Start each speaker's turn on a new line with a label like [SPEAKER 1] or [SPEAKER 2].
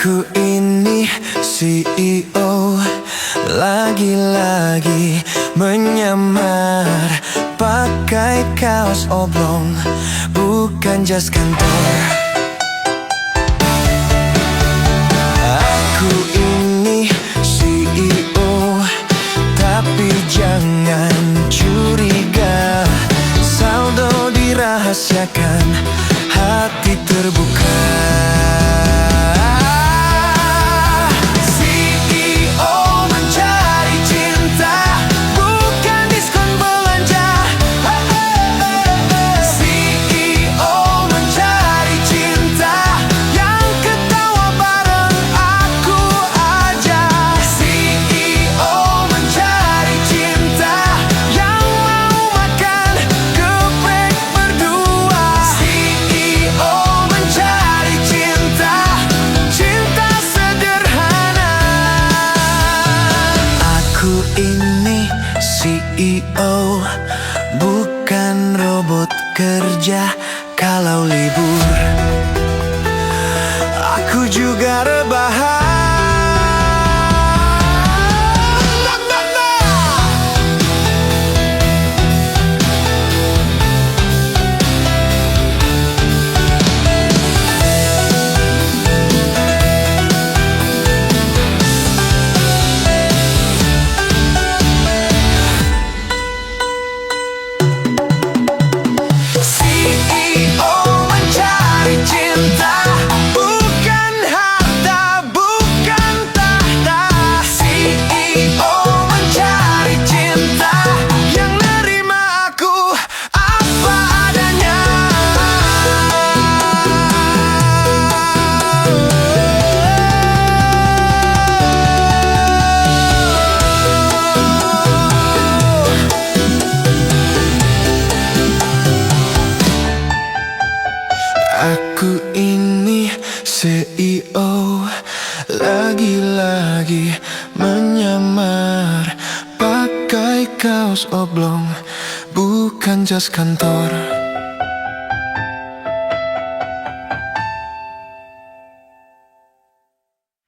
[SPEAKER 1] Aku ini CEO, lagi-lagi menyamar, pakai kaos oblong, bukan jas kantor. Aku ini CEO, tapi jangan curiga, saldo dirahasiakan, hati terbuka. Ini CEO, bukan robot kerja. Kalau libur, aku juga rebahan. Aku ini CEO, lagi-lagi menyamar, pakai kaos oblong, bukan jas kantor.